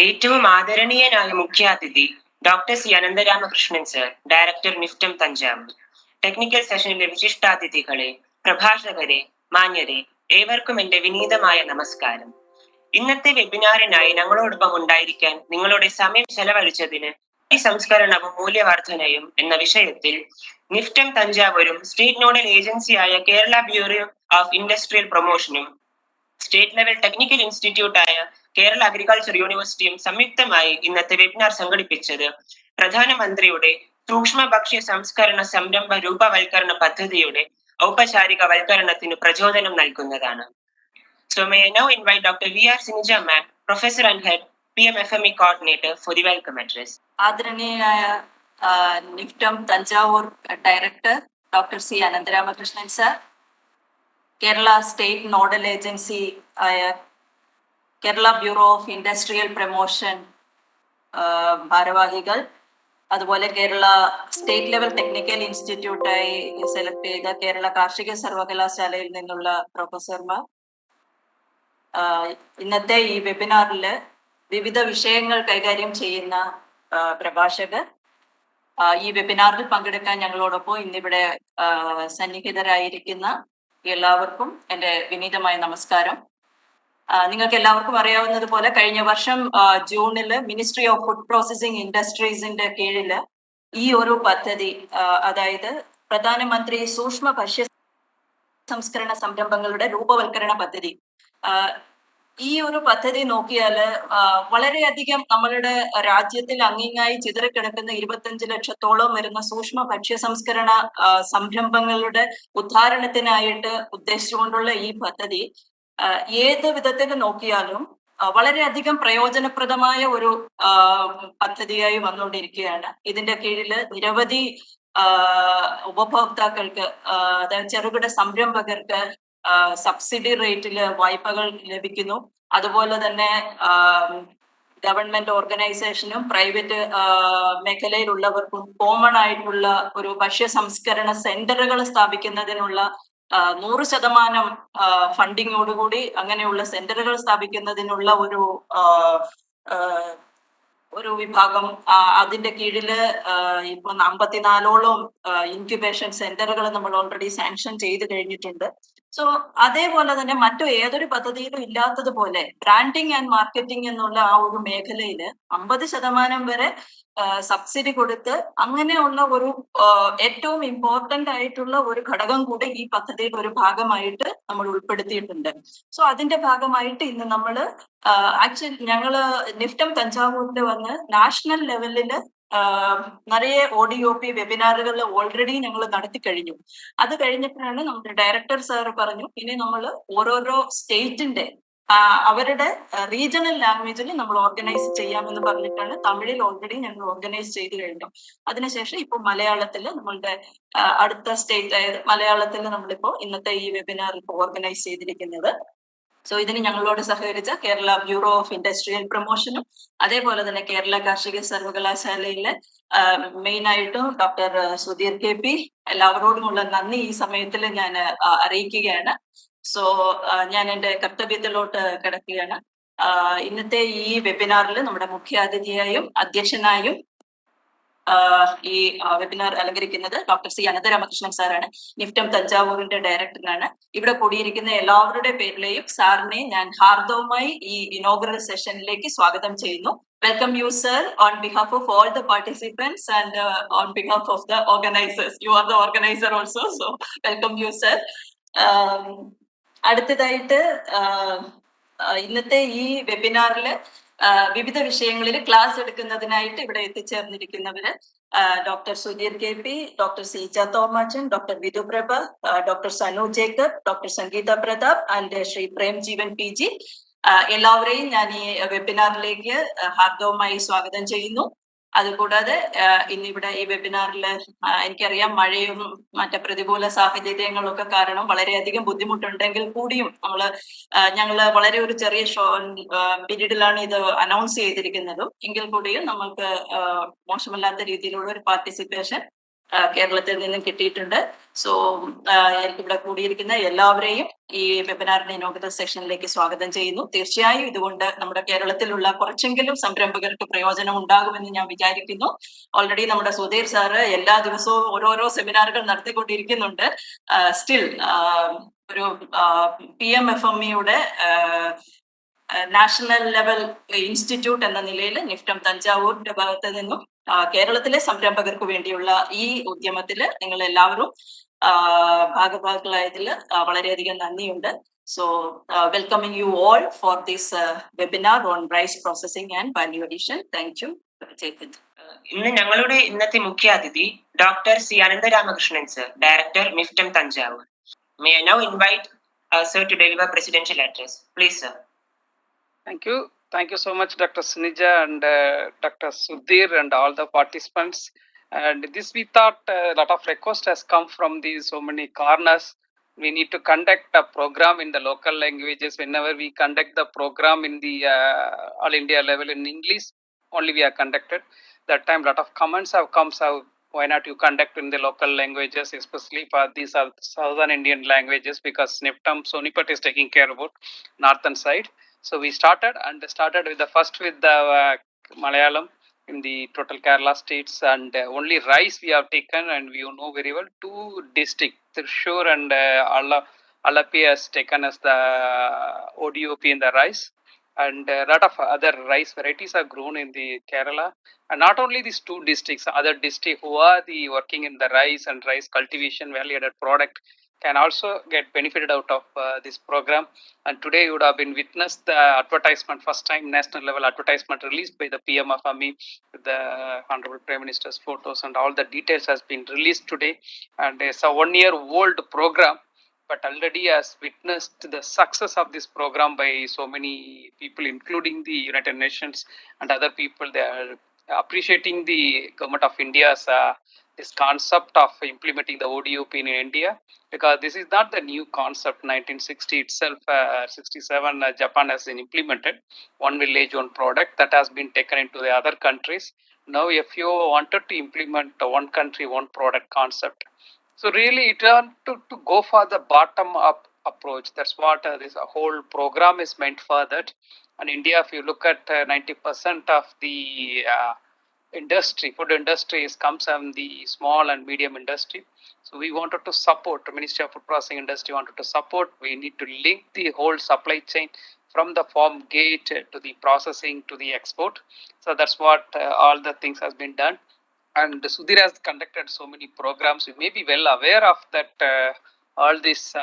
ഏറ്റവും ആദരണീയനായ മുഖ്യാതിഥി doctor C Anantharamakrishnan sir, director NIFTEM Thanjavur. Technical സെഷനിലെ വിശിഷ്ടാതിഥികളെ, പ്രഭാഷകരെ, മാന്യരെ, ഏവർക്കും എന്റെ വിനീതമായ നമസ്കാരം. ഇന്നത്തെ വെബിനാറിനായി ഞങ്ങളോടൊപ്പം ഉണ്ടായിരിക്കാൻ നിങ്ങളുടെ സമയം ചെലവഴിച്ചതിന് ഈ സംസ്കരണവും മൂല്യവർദ്ധനയും എന്ന വിഷയത്തിൽ നിഫ്റ്റം തഞ്ചാവൂരും സ്റ്റേറ്റ് നോഡൽ ഏജൻസിയായ കേരള ബ്യൂറോ ഓഫ് ഇൻഡസ്ട്രിയൽ പ്രൊമോഷനും സ്റ്റേറ്റ് ലെവൽ ടെക്നിക്കൽ ഇൻസ്റ്റിറ്റ്യൂട്ടായ കേരള അഗ്രികൾച്ചർ യൂണിവേഴ്സിറ്റിയും സംയുക്തമായി ഇന്നത്തെ വെബിനാർ സംഘടിപ്പിച്ചത് പ്രധാനമന്ത്രിയുടെ സൂക്ഷ്മ ഭക്ഷ്യ സംസ്കരണ സംരംഭ രൂപവൽക്കരണ പദ്ധതിയുടെ ഔപചാരികവൽക്കരണത്തിന് പ്രചോദനം നൽകുന്നതാണ്. So may I now invite Dr. V.R. Sinija Ma'am, Professor and Head, PMFME Coordinator for the welcome address. ആദരണീയനായ NIFTEM Thanjavur director doctor C Anantharamakrishnan sir, Kerala state nodal agency ആയ Kerala bureau of industrial promotion ഭാരവാഹികൾ, അതുപോലെ കേരള സ്റ്റേറ്റ് ലെവൽ ടെക്നിക്കൽ ഇൻസ്റ്റിറ്റ്യൂട്ടായി select ചെയ്ത കേരള കാർഷിക സർവകലാശാലയിൽ നിന്നുള്ള പ്രൊഫസർമാർ, ഇന്നത്തെ ഈ വെബിനാറിൽ വിവിധ വിഷയങ്ങൾ കൈകാര്യം ചെയ്യുന്ന പ്രഭാഷകർ, ഈ വെബിനാറിൽ പങ്കെടുക്കാൻ ഞങ്ങളോടൊപ്പം ഇന്നിവിടെ സന്നിഹിതരായിരിക്കുന്ന എല്ലാവർക്കും എൻ്റെ വിനീതമായ നമസ്കാരം. നിങ്ങൾക്ക് എല്ലാവർക്കും അറിയാവുന്നതുപോലെ കഴിഞ്ഞ വർഷം ജൂണിൽ മിനിസ്ട്രി ഓഫ് ഫുഡ് പ്രോസസിംഗ് ഇൻഡസ്ട്രീസിന്റെ കീഴിൽ ഈ ഒരു പദ്ധതി, അതായത് പ്രധാനമന്ത്രി സൂക്ഷ്മ ഭക്ഷ്യ സംസ്കരണ സംരംഭങ്ങളുടെ രൂപവൽക്കരണ പദ്ധതി, ഈ ഒരു പദ്ധതി നോക്കിയാൽ വളരെയധികം നമ്മളുടെ രാജ്യത്തിൽ അങ്ങിങ്ങായി ചിതറിക്കിടക്കുന്ന 25 ലക്ഷത്തോളം വരുന്ന സൂക്ഷ്മ ഭക്ഷ്യ സംസ്കരണ സംരംഭങ്ങളുടെ ഉദ്ധാരണത്തിനായിട്ട് ഉദ്ദേശിച്ചുകൊണ്ടുള്ള ഈ പദ്ധതി ഏത് വിധത്തിൽ നോക്കിയാലും വളരെയധികം പ്രയോജനപ്രദമായ ഒരു പദ്ധതിയായി വന്നുകൊണ്ടിരിക്കുകയാണ്. ഇതിന്റെ കീഴിൽ നിരവധി ഉപഭോക്താക്കൾക്ക്, അതായത് ചെറുകിട സംരംഭകർക്ക് സബ്സിഡി റേറ്റില് വായ്പകൾ ലഭിക്കുന്നു. അതുപോലെ തന്നെ ഗവൺമെന്റ് ഓർഗനൈസേഷനും പ്രൈവറ്റ് മേഖലയിലുള്ളവർക്കും കോമൺ ആയിട്ടുള്ള ഒരു ഭക്ഷ്യ സംസ്കരണ സെന്ററുകൾ സ്ഥാപിക്കുന്നതിനുള്ള 100% ഫണ്ടിങ്ങോടുകൂടി അങ്ങനെയുള്ള സെന്ററുകൾ സ്ഥാപിക്കുന്നതിനുള്ള ഒരു വിഭാഗം, അതിന്റെ കീഴില് ഇപ്പൊ 54ഓളം ഇൻക്യുബേഷൻ സെന്ററുകൾ നമ്മൾ ഓൾറെഡി സാങ്ഷൻ ചെയ്ത് കഴിഞ്ഞിട്ടുണ്ട്. സോ അതേപോലെ തന്നെ മറ്റു ഏതൊരു പദ്ധതിയിലും ഇല്ലാത്തതുപോലെ ബ്രാൻഡിങ് ആൻഡ് മാർക്കറ്റിംഗ് എന്നുള്ള ആ ഒരു മേഖലയിൽ 50% വരെ സബ്സിഡി കൊടുത്ത് അങ്ങനെയുള്ള ഒരു ഏറ്റവും ഇമ്പോർട്ടന്റ് ആയിട്ടുള്ള ഒരു ഘടകം കൂടെ ഈ പദ്ധതിയുടെ ഒരു ഭാഗമായിട്ട് നമ്മൾ ഉൾപ്പെടുത്തിയിട്ടുണ്ട്. സോ അതിന്റെ ഭാഗമായിട്ട് ഇന്ന് നമ്മൾ ആക്ച്വലി ഞങ്ങള് നിഫ്റ്റം തഞ്ചാവൂരിൽ വന്ന് നാഷണൽ ലെവലില് നിറയെ ODOP വെബിനാറുകൾ ഓൾറെഡി ഞങ്ങൾ നടത്തി കഴിഞ്ഞു. അത് കഴിഞ്ഞപ്പോഴാണ് നമ്മുടെ ഡയറക്ടർ സാർ പറഞ്ഞു, ഇനി നമ്മൾ ഓരോരോ സ്റ്റേറ്റിന്റെ അവരുടെ റീജിയണൽ ലാംഗ്വേജിൽ നമ്മൾ ഓർഗനൈസ് ചെയ്യാമെന്ന് പറഞ്ഞിട്ടാണ് തമിഴിൽ ഓൾറെഡി ഞങ്ങൾ ഓർഗനൈസ് ചെയ്ത് കഴിഞ്ഞു. അതിനുശേഷം ഇപ്പൊ മലയാളത്തിൽ നമ്മളുടെ അടുത്ത സ്റ്റേറ്റ്, അതായത് മലയാളത്തിൽ നമ്മളിപ്പോ ഇന്നത്തെ ഈ വെബിനാർ ഇപ്പോൾ ഓർഗനൈസ് ചെയ്തിരിക്കുന്നത്. സോ ഇതിന് ഞങ്ങളോട് സഹകരിച്ച കേരള ബ്യൂറോ ഓഫ് ഇൻഡസ്ട്രിയൽ പ്രൊമോഷനും അതേപോലെ തന്നെ കേരള കാർഷിക സർവകലാശാലയിലെ മെയിനായിട്ടും ഡോക്ടർ സുധീർ KP, എല്ലാവരോടുമുള്ള നന്ദി ഈ സമയത്തിൽ ഞാൻ അറിയിക്കുകയാണ്. സോ ഞാൻ എൻ്റെ കർത്തവ്യത്തിലോട്ട് കിടക്കുകയാണ്. ഇന്നത്തെ ഈ വെബിനാറിൽ നമ്മുടെ മുഖ്യാതിഥിയായും അധ്യക്ഷനായും ഈ വെബിനാർ അലങ്കരിക്കുന്നത് ഡോക്ടർ സി അനന്തരാമകൃഷ്ണൻ സാറാണ്. നിഫ്റ്റം തഞ്ചാവൂരിന്റെ ഡയറക്ടറാണ്. ഇവിടെ കൂടിയിരിക്കുന്ന എല്ലാവരുടെ പേരിലെയും സാറിനെ ഞാൻ ഹാർദവുമായി ഈ ഇനോഗ്രൽ സെഷനിലേക്ക് സ്വാഗതം ചെയ്യുന്നു. Welcome you sir on behalf of all the participants and on behalf of the organisers. You are the organiser also, so welcome you sir. അടുത്തതായിട്ട് ഇന്നത്തെ ഈ വെബിനാറില് വിവിധ വിഷയങ്ങളിൽ ക്ലാസ് എടുക്കുന്നതിനായിട്ട് ഇവിടെ എത്തിച്ചേർന്നിരിക്കുന്നവര് doctor Sudheer KP, doctor Seeja Thomachan, doctor Vidhu Prabha, doctor Sanu Jacob, doctor Sangeetha Prathap and Shri Prem Jeevan PG. എല്ലാവരെയും ഞാൻ ഈ വെബിനാറിലേക്ക് ഹാർദവുമായി സ്വാഗതം ചെയ്യുന്നു. അതുകൂടാതെ ഇന്നിവിടെ ഈ വെബിനാറിൽ എനിക്കറിയാം മഴയും മറ്റു പ്രതികൂല സാഹചര്യങ്ങളൊക്കെ കാരണം വളരെയധികം ബുദ്ധിമുട്ടുണ്ടെങ്കിൽ കൂടിയും ഞങ്ങള് വളരെ ഒരു ചെറിയ പീരീഡിലാണ് ഇത് അനൗൺസ് ചെയ്തിരിക്കുന്നതും, എങ്കിൽ കൂടിയും നമ്മൾക്ക് മോശമല്ലാത്ത രീതിയിലുള്ള ഒരു പാർട്ടിസിപ്പേഷൻ കേരളത്തിൽ നിന്നും കിട്ടിയിട്ടുണ്ട്. സോ ഇവിടെ കൂടിയിരിക്കുന്ന എല്ലാവരെയും ഈ വെബിനാറിന്റെ ഇനോഗ്രൽ സെഷനിലേക്ക് സ്വാഗതം ചെയ്യുന്നു. തീർച്ചയായും ഇതുകൊണ്ട് നമ്മുടെ കേരളത്തിലുള്ള കുറച്ചെങ്കിലും സംരംഭകർക്ക് പ്രയോജനം ഉണ്ടാകുമെന്ന് ഞാൻ വിചാരിക്കുന്നു. ഓൾറെഡി നമ്മുടെ സുധീർ സാറ് എല്ലാ ദിവസവും ഓരോരോ സെമിനാറുകൾ നടത്തിക്കൊണ്ടിരിക്കുന്നുണ്ട്. സ്റ്റിൽ ഒരു PMFME-യുടെ നാഷണൽ ലെവൽ ഇൻസ്റ്റിറ്റ്യൂട്ട് എന്ന നിലയിൽ നിഫ്റ്റം തഞ്ചാവൂരിന്റെ ഭാഗത്ത് നിന്നും കേരളത്തിലെ സംരംഭകർക്ക് വേണ്ടിയുള്ള ഈ ഉദ്യമത്തിൽ നിങ്ങൾ എല്ലാവരും ഭാഗഭാഗങ്ങളായതിൽ വളരെയധികം നന്ദിയുണ്ട്. So welcoming you all for this webinar on rice processing and value addition. Thank you. ഇന്ന് ഞങ്ങളുടെ ഇന്നത്തെ മുഖ്യ അതിഥി doctor C Anantharamakrishnan sir, director NIFTEM Thanjavur. May I now invite sir to deliver presidential address. Please, sir. Thank you. Thank you so much, Dr. Sunija and Dr. Sudhir and all the participants. And this we thought a lot of request has come from these so many corners. We need to conduct a program in the local languages. Whenever we conduct the program in the all India level in English, only we are conducted. That time lot of comments have come. So why not you conduct in the local languages, especially for these southern Indian languages, because Niftam Sonipat is taking care about northern side. So we started with the first with the Malayalam in the total Kerala states, and only rice we have taken, and we know very well 2 districts, Thrissur and Alapi has taken as the ODOP in the rice, and a lot of other rice varieties are grown in the Kerala. And not only these 2 districts, other districts who are the working in the rice and rice cultivation value added product can also get benefited out of this program. And today you would have been witnessed the advertisement, first time national level advertisement released by the PMFME with the Honorable Prime Minister's photos, and all the details has been released today. And it's a 1-year-old program, but already has witnessed the success of this program by so many people, including the United Nations and other people. They are appreciating the government of India's this concept of implementing the ODOP in India, because this is not the new concept. 1960 itself, 67, Japan has been implemented one village, one product, that has been taken into the other countries. Now, if you wanted to implement one country, one product concept, so really it to go for the bottom up approach. That's what this whole program is meant for. That, and India, if you look at 90% of the industry, food industry comes from the small and medium industry. So we wanted to support, the Ministry of Food Processing Industry wanted to support. We need to link the whole supply chain from the farm gate to the processing to the export. So that's what all the things has been done. And Sudhir has conducted so many programs. You may be well aware of that all these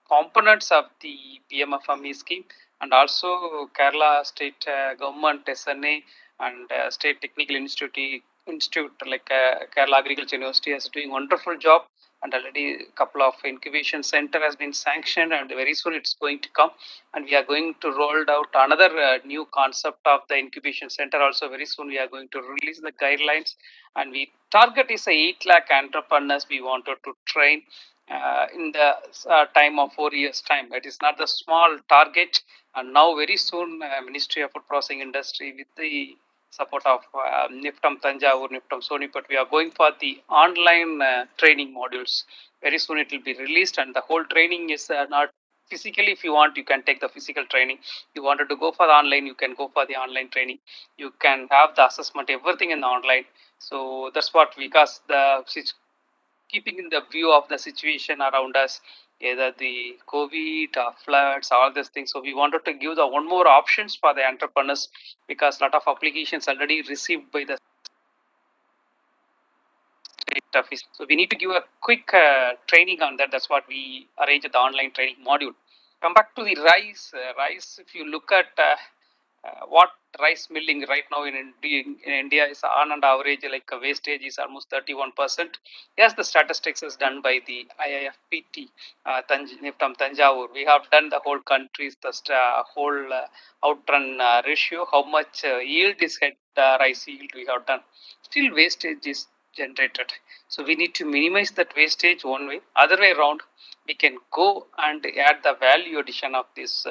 components of the PMFME scheme, and also Kerala state government, SNA, and state technical institute like Kerala Agriculture University is doing wonderful job, and already a couple of incubation center has been sanctioned, and very soon it's going to come, and we are going to roll out another new concept of the incubation center also. Very soon we are going to release the guidelines, and we target is 8 lakh entrepreneurs we wanted to train in the time of 4 years time. It is not the small target, and now very soon Ministry of Food Processing Industry with the support of Niftam Tanjavur, Niftam Sonipat, we are going for the online training modules. Very soon it will be released, and the whole training is not physically. If you want, you can take the physical training. You wanted to go for the online, you can go for the online training. You can have the assessment, everything in the online. So that's what, because the keeping in the view of the situation around us, either the COVID or floods, all these things. So we wanted to give the one more options for the entrepreneurs, because a lot of applications already received by the state office. So we need to give a quick training on that. That's what we arranged the online training module. Come back to the rice. Rice, if you look at what rice milling right now in India is on an average, like a wastage is almost 31%. Yes, the statistics is done by the IIFPT, Niftam Tanjavur. We have done the whole country's whole outrun ratio, how much yield is rice yield we have done. Still wastage is generated. So we need to minimize that wastage one way. Other way around, we can go and add the value addition of these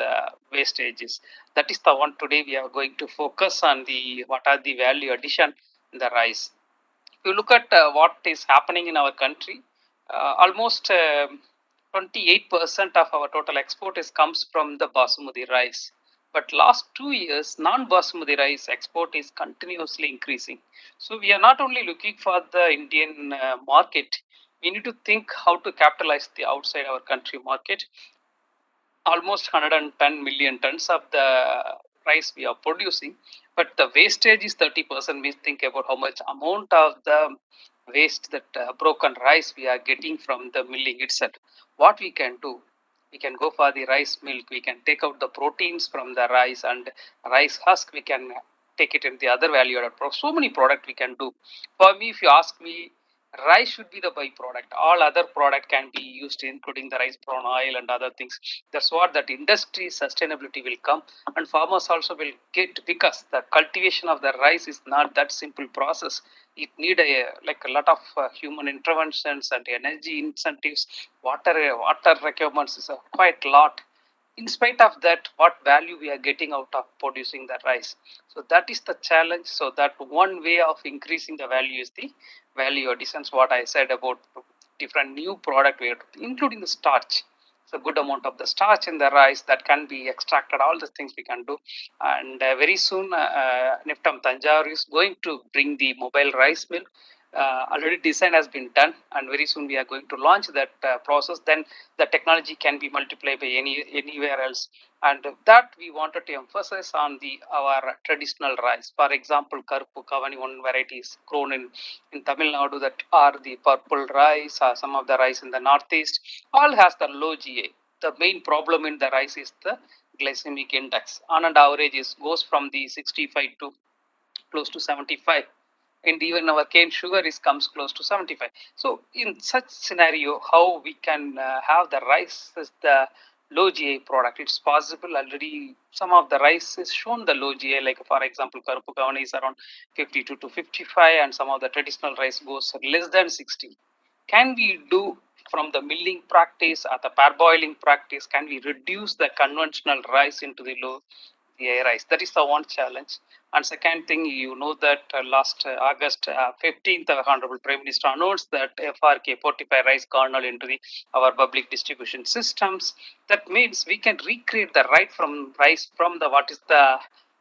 wastages. That is the one today we are going to focus on the what are the value addition in the rice. If you look at what is happening in our country, almost 28% of our total export is comes from the basmati rice. But last 2 years, non-basmati rice export is continuously increasing. So we are not only looking for the Indian market, we need to think how to capitalize the outside our country market. Almost 110 million tons of the rice we are producing, but the wastage is 30%. We think about how much amount of the waste that broken rice we are getting from the milling itself. What we can do, we can go for the rice milk, we can take out the proteins from the rice, and rice husk we can take it in the other value added products. So many product we can do. For me, if you ask me, rice should be the byproduct. All other product can be used, including the rice bran oil and other things. That's what that industry sustainability will come, and farmers also will get, because the cultivation of the rice is not that simple process. It need a lot of human interventions and energy incentives. Water requirements is quite lot. In spite of that, what value we are getting out of producing the rice? So that is the challenge. So that one way of increasing the value is the value additions. What I said about different new product we are including the starch. So good amount of the starch in the rice that can be extracted. All the things we can do, and very soon Niftam Tanjore is going to bring the mobile rice mill. Already design has been done, and very soon we are going to launch that process. Then the technology can be multiplied by anywhere else, and that we wanted to emphasize on the our traditional rice. For example, Karuppu Kavani, one variety is grown in Tamil Nadu, that are the purple rice, some of the rice in the northeast, all has the low GA. The main problem in the rice is the glycemic index. On an average, is goes from the 65 to close to 75, and even our cane sugar is comes close to 75. So in such scenario, how we can have the rice as the low GI product? It's possible. Already some of the rice is shown the low GI, like for example Karuppu Kavani is around 52 to 55, and some of the traditional rice goes less than 60. Can we do from the milling practice or the parboiling practice, can we reduce the conventional rice into the low GI rice? That is the one challenge. And second thing, you know that last August 15th, our Honorable Prime Minister announced that FRK 45 rice kernel into our public distribution systems. That means we can recreate the right from rice from the what is the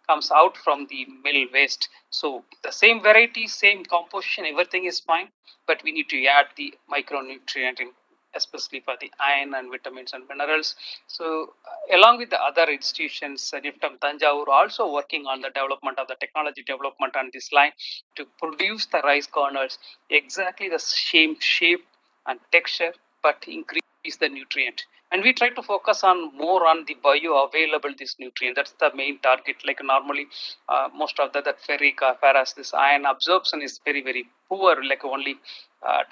comes out from the mill waste. So the same variety, same composition, everything is fine, but we need to add the micronutrient in, especially for the iron and vitamins and minerals. So, along with the other institutions, Niftam Tanjore also working on the development of the technology development on this line to produce the rice kernels exactly the same shape and texture, but increase the nutrient. And we try to focus on more on the bioavailable this nutrient. That's the main target. Like normally, most of that ferric, ferrous, this iron absorption is very poor. Like only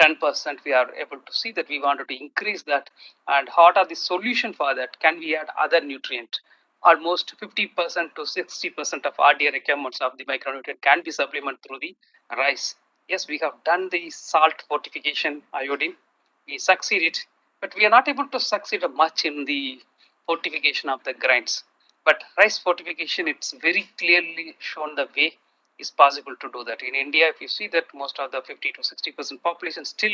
10% we are able to see that. We wanted to increase that. And what are the solution for that? Can we add other nutrient? Almost 50% to 60% of RDA requirements of the micronutrient can be supplemented through the rice. Yes, we have done the salt fortification iodine. We succeeded, but we are not able to succeed much in the fortification of the grains. But rice fortification, it's very clearly shown the way is possible to do that. In India, if you see that most of the 50 to 60% population still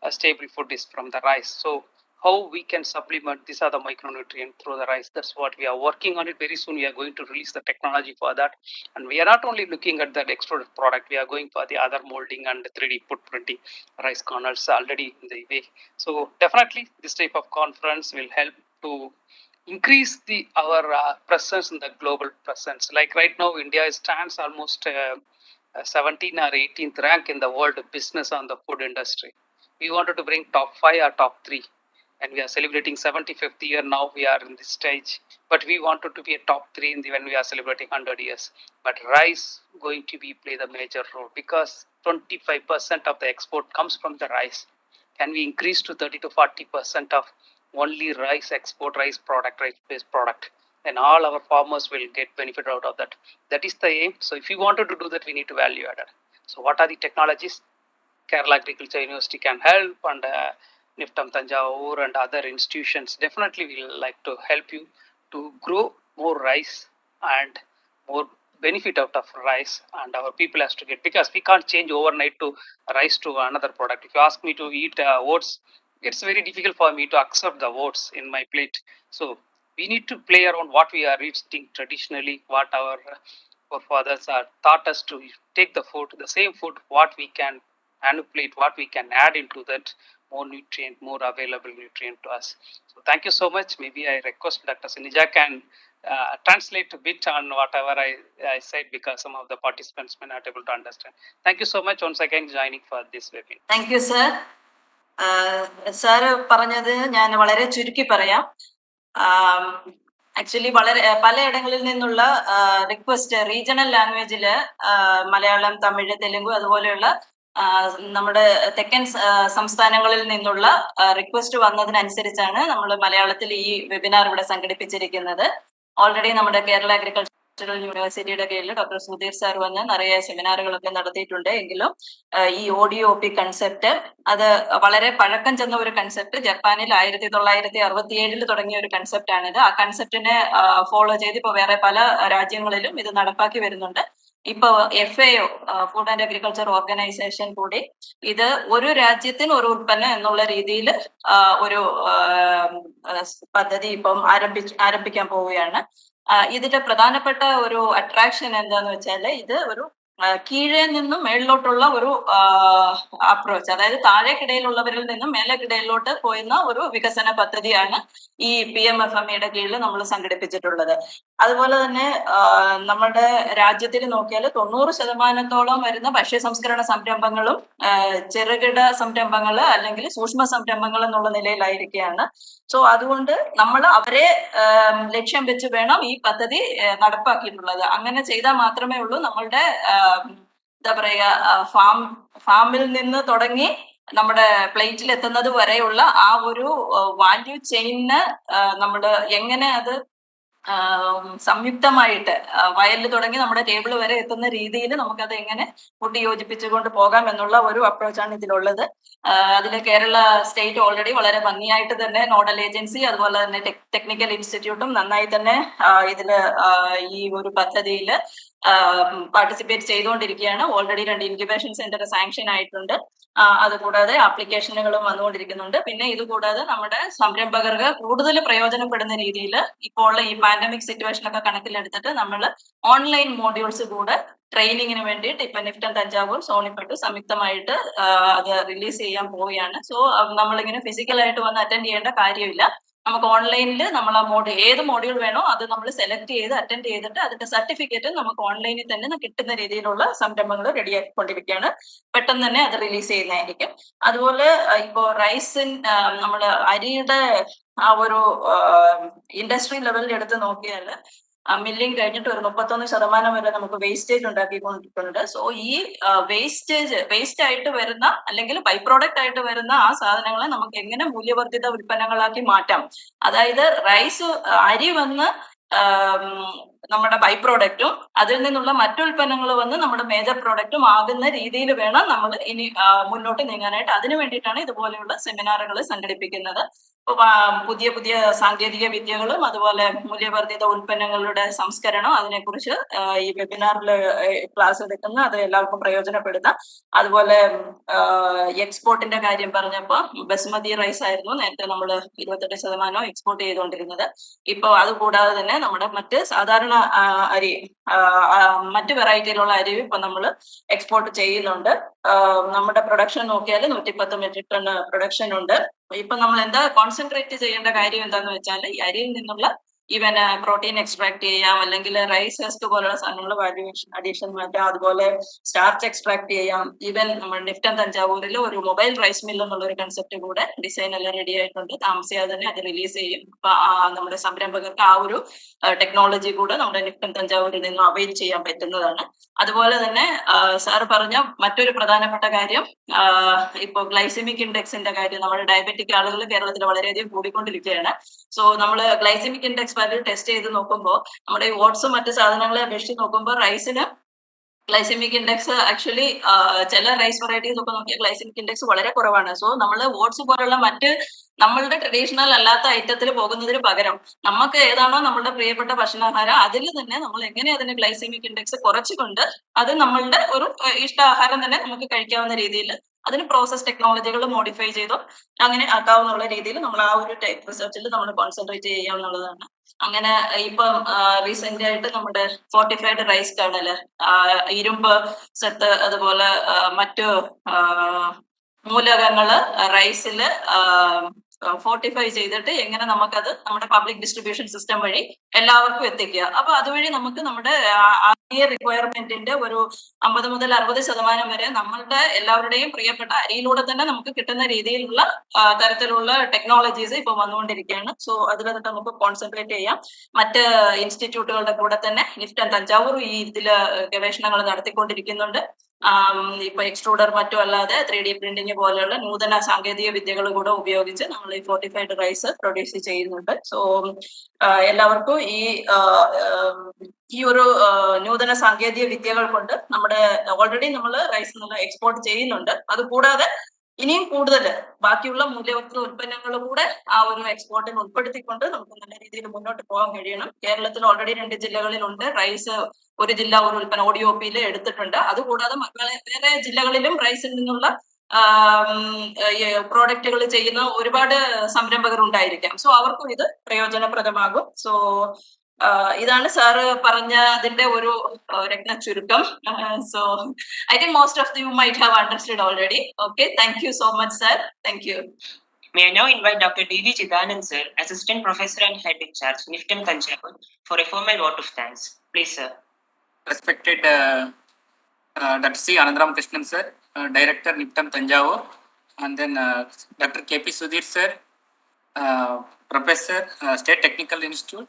a stable food is from the rice. So how we can supplement these are the micronutrient through the rice? That's what we are working on it. Very soon we are going to release the technology for that. And we are not only looking at that extruded product, we are going for the other molding and 3D footprinting rice kernels already in the way. So definitely this type of conference will help to increase the our presence in the global presence. Like right now, India stands almost 17 or 18th rank in the world business on the food industry. We wanted to bring top 5 or top 3, and we are celebrating 75th year now. We are in this stage, but we wanted to be a top 3 in the when we are celebrating 100 years. But rice going to be play the major role, because 25% of the export comes from the rice. Can we increase to 30 to 40% of only rice export, rice product, rice based product? Then all our farmers will get benefit out of that. That is the aim. So if you wanted to do that, we need to value added. So what are the technologies? Kerala Agriculture University can help, and Niftam Tanjore and other institutions definitely will like to help you to grow more rice and more benefit out of rice, and our people has to get, because we can't change overnight to rice to another product. If you ask me to eat oats, it's very difficult for me to accept the oats in my plate. So we need to play around what we are eating traditionally, what our forefathers are taught us to take the food, the same food, what we can manipulate, what we can add into that, more nutrient, more available nutrient to us. So thank you so much. Maybe I request Dr. Sinija can translate a bit on whatever I said, because some of the participants may not able to understand. Thank you so much once again joining for this webinar. Thank you sir. Sir പറഞ്ഞത് ഞാൻ വളരെ ചുരുക്കി പറയാം. Actually വളരെ പലയിടങ്ങളിൽ നിന്നുള്ള request regional ലാംഗ്വേജിൽ മലയാളം, തമിഴ്, തെലുങ്ക് അതുപോലെയുള്ള നമ്മുടെ തെക്കൻ സംസ്ഥാനങ്ങളിൽ നിന്നുള്ള റിക്വസ്റ്റ് വന്നതിനനുസരിച്ചാണ് നമ്മൾ മലയാളത്തിൽ ഈ വെബിനാർ ഇവിടെ സംഘടിപ്പിച്ചിരിക്കുന്നത്. ഓൾറെഡി നമ്മുടെ കേരള അഗ്രികൾച്ചറൽ യൂണിവേഴ്സിറ്റിയുടെ കീഴിൽ ഡോക്ടർ സുധീർ സാർ വന്ന് നിറയെ സെമിനാറുകളൊക്കെ നടത്തിയിട്ടുണ്ട്. എങ്കിലും ഈ ODOP കൺസെപ്റ്റ് അത് വളരെ പഴക്കം ചെന്ന ഒരു കൺസെപ്റ്റ്. ജപ്പാനിൽ 1967 തുടങ്ങിയ ഒരു കൺസെപ്റ്റ് ആണിത്. ആ കൺസെപ്റ്റിനെ ഫോളോ ചെയ്ത് ഇപ്പൊ വേറെ പല രാജ്യങ്ങളിലും ഇത് നടപ്പാക്കി വരുന്നുണ്ട്. ഇപ്പൊ FAO, food and agriculture organisation കൂടി ഇത് ഒരു രാജ്യത്തിന് ഒരു ഉൽപ്പന്നം എന്നുള്ള രീതിയിൽ ഒരു പദ്ധതി ഇപ്പം ആരംഭിക്കാൻ പോവുകയാണ്. ഇതിന്റെ പ്രധാനപ്പെട്ട ഒരു അട്രാക്ഷൻ എന്താന്ന് വെച്ചാൽ ഇത് ഒരു കീഴേ നിന്നും മേളിലോട്ടുള്ള ഒരു അപ്രോച്ച്, അതായത് താഴേക്കിടയിലുള്ളവരിൽ നിന്നും മേലേക്കിടയിലോട്ട് പോയുന്ന ഒരു വികസന പദ്ധതിയാണ് ഈ PMFMEയുടെ കീഴിൽ നമ്മൾ സംഘടിപ്പിച്ചിട്ടുള്ളത്. അതുപോലെ തന്നെ നമ്മുടെ രാജ്യത്തിൽ നോക്കിയാൽ 90% വരുന്ന ഭക്ഷ്യ സംസ്കരണ സംരംഭങ്ങളും ചെറുകിട സംരംഭങ്ങൾ അല്ലെങ്കിൽ സൂക്ഷ്മ സംരംഭങ്ങൾ എന്നുള്ള നിലയിലായിരിക്കുകയാണ്. സോ അതുകൊണ്ട് നമ്മൾ അവരെ ലക്ഷ്യം വെച്ച് വേണം ഈ പദ്ധതി നടപ്പാക്കിയിട്ടുള്ളത്. അങ്ങനെ ചെയ്താൽ മാത്രമേ ഉള്ളൂ നമ്മളുടെ എന്താ പറയുക ഫാമിൽ നിന്ന് തുടങ്ങി നമ്മുടെ പ്ലേറ്റിൽ എത്തുന്നത് വരെയുള്ള ആ ഒരു വാല്യൂ ചെയിന് നമ്മൾ എങ്ങനെ അത് സംയുക്തമായിട്ട് വയലിൽ തുടങ്ങി നമ്മുടെ ടേബിൾ വരെ എത്തുന്ന രീതിയിൽ നമുക്കത് എങ്ങനെ കൂട്ടി യോജിപ്പിച്ചുകൊണ്ട് പോകാം എന്നുള്ള ഒരു അപ്രോച്ചാണ് ഇതിലുള്ളത്. അതിൽ കേരള സ്റ്റേറ്റ് ഓൾറെഡി വളരെ ഭംഗിയായിട്ട് തന്നെ നോഡൽ ഏജൻസി അതുപോലെ തന്നെ ടെക്നിക്കൽ ഇൻസ്റ്റിറ്റ്യൂട്ടും നന്നായി തന്നെ ഇതില് ഈ ഒരു പദ്ധതിയിൽ പാർട്ടിസിപ്പേറ്റ് ചെയ്തുകൊണ്ടിരിക്കുകയാണ്. ഓൾറെഡി 2 ഇൻക്യുബേഷൻ സെന്റർ സാങ്ഷൻ ആയിട്ടുണ്ട്. അതുകൂടാതെ ആപ്ലിക്കേഷനുകളും വന്നുകൊണ്ടിരിക്കുന്നുണ്ട്. പിന്നെ ഇതുകൂടാതെ നമ്മുടെ സംരംഭകർക്ക് കൂടുതൽ പ്രയോജനപ്പെടുന്ന രീതിയിൽ ഇപ്പോൾ ഉള്ള ഈ പാൻഡമിക് സിറ്റുവേഷൻ ഒക്കെ കണക്കിലെടുത്തിട്ട് നമ്മൾ ഓൺലൈൻ മോഡ്യൂൾസ് കൂടെ ട്രെയിനിങ്ങിന് വേണ്ടിയിട്ട് ഇപ്പൊ നിഫ്റ്റം തഞ്ചാവൂർ, സോണിപ്പട്ട് സംയുക്തമായിട്ട് അത് റിലീസ് ചെയ്യാൻ പോവുകയാണ്. സോ നമ്മളിങ്ങനെ ഫിസിക്കലായിട്ട് വന്ന് അറ്റൻഡ് ചെയ്യേണ്ട കാര്യമില്ല. നമുക്ക് ഓൺലൈനിൽ നമ്മൾ ആ ഏത് മോഡ്യൂൾ വേണോ അത് നമ്മൾ സെലക്ട് ചെയ്ത് അറ്റൻഡ് ചെയ്തിട്ട് അതിന്റെ സർട്ടിഫിക്കറ്റ് നമുക്ക് ഓൺലൈനിൽ തന്നെ കിട്ടുന്ന രീതിയിലുള്ള സംരംഭങ്ങൾ റെഡിയാക്കിക്കൊണ്ടിരിക്കുകയാണ്. പെട്ടെന്ന് തന്നെ അത് റിലീസ് ചെയ്യുന്നതായിരിക്കും. അതുപോലെ ഇപ്പോൾ റൈസിൻ നമ്മൾ അരിയുടെ ആ ഒരു ഇൻഡസ്ട്രി ലെവലിൽ എടുത്ത് നോക്കിയാൽ മില്ലിങ് കഴിഞ്ഞിട്ട് ഒരു 31% വരെ നമുക്ക് വേസ്റ്റേജ് ഉണ്ടാക്കിക്കൊണ്ടിട്ടുണ്ട്. സോ ഈ വേസ്റ്റ് ആയിട്ട് വരുന്ന അല്ലെങ്കിൽ ബൈ പ്രോഡക്റ്റ് ആയിട്ട് വരുന്ന ആ സാധനങ്ങളെ നമുക്ക് എങ്ങനെ മൂല്യവർദ്ധിത ഉൽപ്പന്നങ്ങളാക്കി മാറ്റാം, അതായത് റൈസ് അരി വന്ന് നമ്മുടെ ബൈ പ്രോഡക്റ്റും അതിൽ നിന്നുള്ള മറ്റുൽപ്പന്നങ്ങൾ വന്ന് നമ്മുടെ മേജർ പ്രോഡക്റ്റും ആകുന്ന രീതിയിൽ വേണം നമ്മൾ ഇനി മുന്നോട്ട് നീങ്ങാനായിട്ട്. അതിനു വേണ്ടിയിട്ടാണ് ഇതുപോലെയുള്ള സെമിനാറുകൾ സംഘടിപ്പിക്കുന്നത്. പുതിയ പുതിയ സാങ്കേതിക വിദ്യകളും അതുപോലെ മൂല്യവർദ്ധിത ഉൽപ്പന്നങ്ങളുടെ സംസ്കരണം അതിനെക്കുറിച്ച് ഈ വെബിനാറിൽ ക്ലാസ് എടുക്കുന്ന അത് എല്ലാവർക്കും പ്രയോജനപ്പെടുന്ന. അതുപോലെ എക്സ്പോർട്ടിന്റെ കാര്യം പറഞ്ഞപ്പോൾ ബസ്മതി റൈസ് ആയിരുന്നു നേരത്തെ നമ്മൾ 28% എക്സ്പോർട്ട് ചെയ്തുകൊണ്ടിരുന്നത്. ഇപ്പൊ അതുകൂടാതെ തന്നെ നമ്മുടെ മറ്റ് സാധാരണ അരി, മറ്റ് വെറൈറ്റിയിലുള്ള അരി ഇപ്പൊ നമ്മൾ എക്സ്പോർട്ട് ചെയ്യുന്നുണ്ട്. നമ്മുടെ പ്രൊഡക്ഷൻ നോക്കിയാൽ 110 മെട്രിക് ടൺ പ്രൊഡക്ഷൻ ഉണ്ട്. ഇപ്പൊ നമ്മൾ എന്താ കോൺസെൻട്രേറ്റ് ചെയ്യേണ്ട കാര്യം എന്താന്ന് വെച്ചാൽ ഈ അരിയിൽ നിന്നുള്ള ഈവൻ പ്രോട്ടീൻ എക്സ്ട്രാക്ട് ചെയ്യാം, അല്ലെങ്കിൽ റൈസ് ഹസ്ക് പോലുള്ള സാധനങ്ങൾ വാല്യൂ അഡീഷൻ മാറ്റാം, അതുപോലെ സ്റ്റാർച്ച് എക്സ്ട്രാക്ട് ചെയ്യാം. ഈവൻ നമ്മൾ നിഫ്റ്റം തഞ്ചാവൂരിൽ ഒരു മൊബൈൽ റൈസ് മിൽ എന്നുള്ള ഒരു കൺസെപ്റ്റ് കൂടെ ഡിസൈൻ എല്ലാം റെഡി ആയിട്ടുണ്ട്. താമസിയാതെ തന്നെ അത് റിലീസ് ചെയ്യും. അപ്പൊ നമ്മുടെ സംരംഭകർക്ക് ആ ഒരു ടെക്നോളജി കൂടെ നമ്മുടെ നിഫ്റ്റം തഞ്ചാവൂരിൽ നിന്നും അവൈൽ ചെയ്യാൻ പറ്റുന്നതാണ്. അതുപോലെ തന്നെ സാറ് പറഞ്ഞ മറ്റൊരു പ്രധാനപ്പെട്ട കാര്യം ഇപ്പൊ ഗ്ലൈസമിക് ഇൻഡെക്സിന്റെ കാര്യം. നമ്മുടെ ഡയബറ്റിക് ആളുകൾ കേരളത്തിൽ വളരെയധികം കൂടിക്കൊണ്ടിരിക്കുകയാണ്. സോ നമ്മൾ ഗ്ലൈസമിക് ഇൻഡെക്സ് വാല്യൂ ടെസ്റ്റ് ചെയ്ത് നോക്കുമ്പോൾ നമ്മുടെ ഈ ഓട്സും മറ്റു സാധനങ്ങളെ അപേക്ഷിച്ച് നോക്കുമ്പോൾ റൈസിന് ഗ്ലൈസെമിക് ഇൻഡെക്സ് ആക്ച്വലി ചില റൈസ് വെറൈറ്റീസ് ഒക്കെ നോക്കിയാൽ ഗ്ലൈസെമിക് ഇൻഡെക്സ് വളരെ കുറവാണ്. സോ നമ്മൾ ഓട്സ് പോലുള്ള മറ്റ് നമ്മളുടെ ട്രഡീഷണൽ അല്ലാത്ത ഐറ്റത്തിൽ പോകുന്നതിന് പകരം നമുക്ക് ഏതാണോ നമ്മളുടെ പ്രിയപ്പെട്ട ഭക്ഷണാഹാരം അതിൽ തന്നെ നമ്മൾ എങ്ങനെ അതിന് ഗ്ലൈസെമിക് ഇൻഡെക്സ് കുറച്ചുകൊണ്ട് അത് നമ്മളുടെ ഒരു ഇഷ്ടാഹാരം തന്നെ നമുക്ക് കഴിക്കാവുന്ന രീതിയിൽ അതിന് പ്രോസസ് ടെക്നോളജികൾ മോഡിഫൈ ചെയ്തോ അങ്ങനെ ആക്കാവുന്ന രീതിയിൽ നമ്മൾ ആ ഒരു ടൈപ്പ് റിസർച്ചിൽ നമ്മൾ കോൺസെൻട്രേറ്റ് ചെയ്യാവുന്നതാണ്. അങ്ങനെ ഇപ്പം റീസെന്റ് ആയിട്ട് നമ്മുടെ ഫോർട്ടിഫൈഡ് റൈസ് കേണല്, ഇരുമ്പ് സത്ത്, അതുപോലെ മറ്റു മൂലകങ്ങള് റൈസില് ഫോർട്ടിഫൈ ചെയ്തിട്ട് എങ്ങനെ നമുക്കത് നമ്മുടെ പബ്ലിക് ഡിസ്ട്രിബ്യൂഷൻ സിസ്റ്റം വഴി എല്ലാവർക്കും എത്തിക്കുക. അപ്പൊ അതുവഴി നമുക്ക് നമ്മുടെ റിക്വയർമെന്റിന്റെ ഒരു 50 മുതൽ 60% വരെ നമ്മളുടെ എല്ലാവരുടെയും പ്രിയപ്പെട്ട അരിയിലൂടെ തന്നെ നമുക്ക് കിട്ടുന്ന രീതിയിലുള്ള തരത്തിലുള്ള ടെക്നോളജീസ് ഇപ്പൊ വന്നുകൊണ്ടിരിക്കുകയാണ്. സോ അതിലൊക്കെ നമുക്ക് കോൺസെൻട്രേറ്റ് ചെയ്യാം. മറ്റ് ഇൻസ്റ്റിറ്റ്യൂട്ടുകളുടെ കൂടെ തന്നെ നിഫ്റ്റ് തഞ്ചാവൂർ ഈ ഇതില് ഗവേഷണങ്ങൾ നടത്തിക്കൊണ്ടിരിക്കുന്നുണ്ട്. ഇപ്പൊ എക്സ്ട്രൂഡർ മറ്റും അല്ലാതെ 3D പ്രിന്റിംഗ് പോലെയുള്ള നൂതന സാങ്കേതിക വിദ്യകൾ കൂടെ ഉപയോഗിച്ച് നമ്മൾ ഈ ഫോർട്ടിഫൈഡ് റൈസ് പ്രൊഡ്യൂസ് ചെയ്യുന്നുണ്ട്. സോ എല്ലാവർക്കും ഈ ഒരു നൂതന സാങ്കേതിക വിദ്യകൾ കൊണ്ട് നമ്മുടെ ഓൾറെഡി നമ്മൾ റൈസ് എക്സ്പോർട്ട് ചെയ്യുന്നുണ്ട്. അതുകൂടാതെ ഇനിയും കൂടുതൽ ബാക്കിയുള്ള മൂല്യവർദ്ധിത ഉൽപ്പന്നങ്ങൾ കൂടെ ആ ഒരു എക്സ്പോർട്ടിന് ഉൾപ്പെടുത്തിക്കൊണ്ട് നമുക്ക് നല്ല രീതിയിൽ മുന്നോട്ട് പോകാൻ കഴിയണം. കേരളത്തിൽ ഓൾറെഡി 2 ജില്ലകളിലുണ്ട് റൈസ്, ഒരു ജില്ല ഒരു ഉൽപ്പന്നം ODOP എടുത്തിട്ടുണ്ട്. അതുകൂടാതെ വേറെ ജില്ലകളിലും റൈസിൽ നിന്നുള്ള പ്രോഡക്റ്റുകൾ ചെയ്യുന്ന ഒരുപാട് സംരംഭകർ ഉണ്ടായിരിക്കാം. സോ അവർക്കും ഇത് പ്രയോജനപ്രദമാകും. സോ ഇതാണ് സാറ് പറഞ്ഞതിന്റെ ഒരു രത്ന ചുരുക്കം. So I think most of you might have understood already. Okay, thank you so much, sir. Thank you. May I now invite Dr. D.V. Chidanand, sir, Assistant Professor and Head in Charge, NIFTM Thanjavur, for a formal vote of thanks. Please, sir. Respected Dr. C. Anandaram Krishnan, sir, Director, NIFTM Thanjavur, and then Dr. K.P. Sudhir, sir, Professor, State Technical Institute,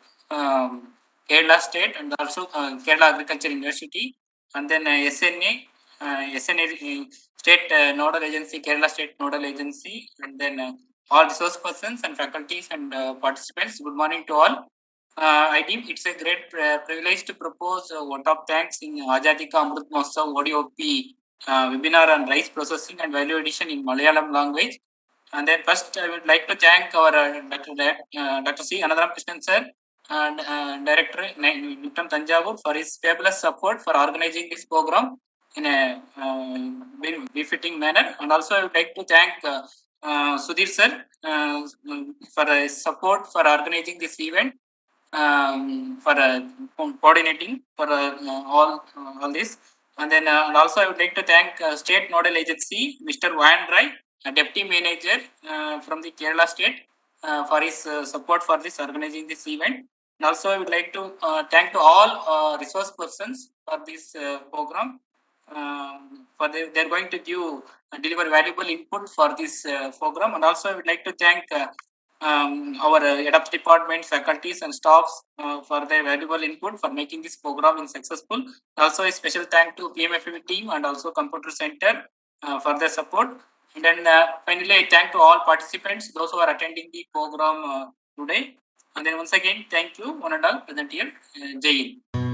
Kerala State, and also Kerala Agriculture University, and then SNA State Nodal Agency, Kerala State Nodal Agency, and then all resource persons and faculties and participants. Good morning to all. I deem it's a great privilege to propose a vote of thanks in Azadi Ka Amrit Mahotsav ODOP webinar on rice processing and value addition in Malayalam language. And then first I would like to thank our Dr. C. Anandaram Krishnan, sir, and Director NIFTM Thanjavur, for his fabulous support for organizing this program in a very befitting manner. And also I would like to thank Sudhir, sir, for his support for organizing this event, for coordinating for all this. And then and also I would like to thank State Nodal Agency, Mr. Van Rai, Deputy Manager from the Kerala State, for his support for this organizing this event. And also I would like to thank to all resource persons for this program. For they're going to deliver valuable input for this program. And also I would like to thank our head of department, faculties and staffs for their valuable input for making this program successful. Also a special thank to PMFM team and also Computer Center for their support. And then finally I thank to all participants, those who are attending the program today. And then once again, thank you one and all present here. Jai Hind.